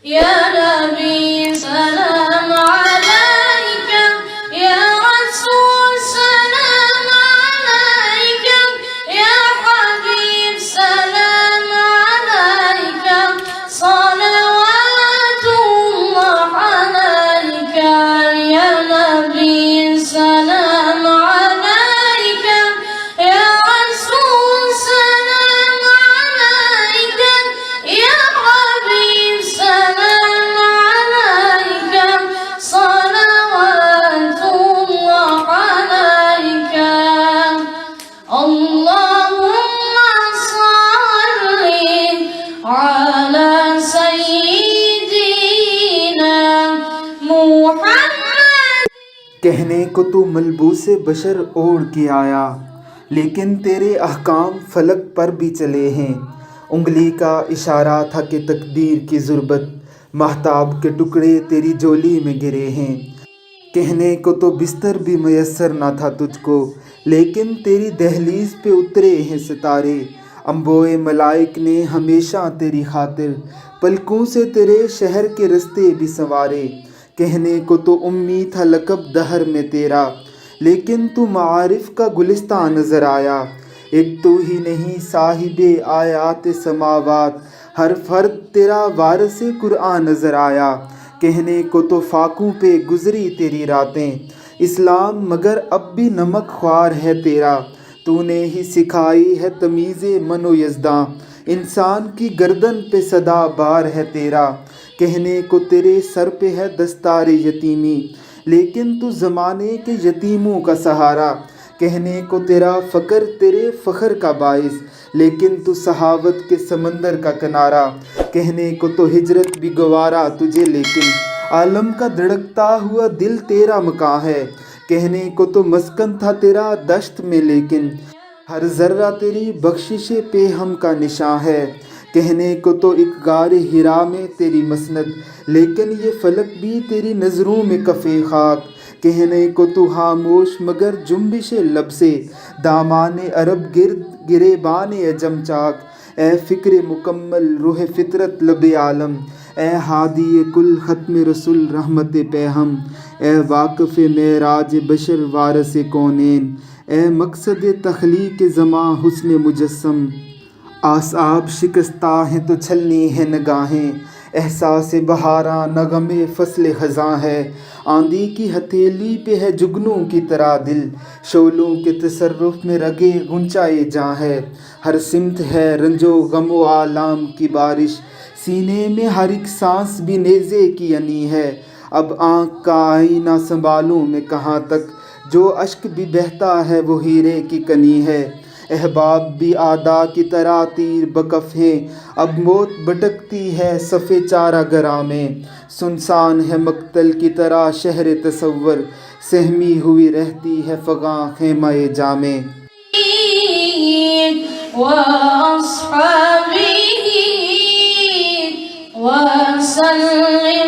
या नबी सलाम अलैका, या रसूल सलाम अलैका, या हबीब सलाम अलैका, सलावतुल्लाह अलैका, या नबी सलाम अलैका, या रसूल सलाम अलैका, या हबीब सलाम अलैका, सलावतुल्लाह अलैका। अल्लाहुम्मा सल्ली अला सय्यिदिना मुहम्मद। कहने को तो मलबूस बशर ओढ़ के आया, लेकिन तेरे अहकाम फलक पर भी चले हैं। उंगली का इशारा था कि तकदीर की ज़ुर्बत, महताब के टुकड़े तेरी झोली में गिरे हैं। कहने को तो बिस्तर भी मयस्सर ना था तुझको, लेकिन तेरी दहलीज पे उतरे हैं सितारे। अम्बोए मलाइक ने हमेशा तेरी खातिर पलकों से तेरे शहर के रस्ते भी संवारे। कहने को तो उम्मी था लक़ब दहर में तेरा, लेकिन तू मारिफ का गुलिस्तान नज़र आया। एक तो ही नहीं साहिबे आयात समावात, हर फर्द तेरा वारिस कुरान नज़र आया। कहने को तो फाकों पे गुजरी तेरी रातें, इस्लाम मगर अब भी नमक ख्वार है तेरा। तूने ही सिखाई है तमीज़े मनो यज़दां, इंसान की गर्दन पे सदा बार है तेरा। कहने को तेरे सर पे है दस्तार यतीमी, लेकिन तू ज़माने के यतीमों का सहारा। कहने को तेरा फ़क्र तेरे फ़ख्र का बाइस, लेकिन तू सहावत के समंदर का किनारा। कहने को तो हिजरत भी गवारा तुझे, लेकिन आलम का धड़कता हुआ दिल तेरा मकां है। कहने को तो मस्कन था तेरा दश्त में, लेकिन हर ज़र्रा तेरी बख्शिश पे हम का निशां है। कहने को तो एक गारे हिरा में तेरी मसनद, लेकिन ये फलक भी तेरी नज़रों में कफ़े खाक। कहने को तू खामोश मगर जुम्बिश लब से, दामाने अरब गिर्द गिरेबाने अजम चाक। ए फ़िक्र मुकम्मल रूह फितरत लब आलम, ए हादी कुल ख़त्म रसूल रहमत पैहम, ए वाक़िफ़ मेराज बशर वारस कौनेन, ए मकसद तख़लीक़ ज़मां हुस्न मुजस्सम। आसाब शिकस्ता हैं तो छलनी है नगाहें, एहसास बहारां नगमे फ़स्ल ख़ज़ां है। आंधी की हथेली पे है जुगनों की तरह दिल, शोलों के तसर्रुफ़ में रगे गुंचाए जां है। हर सिमत है रंजो गमो आलाम की बारिश, सीने में हर एक सांस भी नेज़े की अनी है। अब आँख का आईना संभालूं मैं कहाँ तक, जो अश्क भी बहता है वो हीरे की कनी है। अहबाब भी आदा की तरह तीर बकफ हैं, अब मौत भटकती है सफ़े चारा गरा में। सुनसान है मक्तल की तरह शहर तसव्वुर, सहमी हुई रहती है फ़ग़ां ख़ैमा-ए जामे। وأصحابه وسلم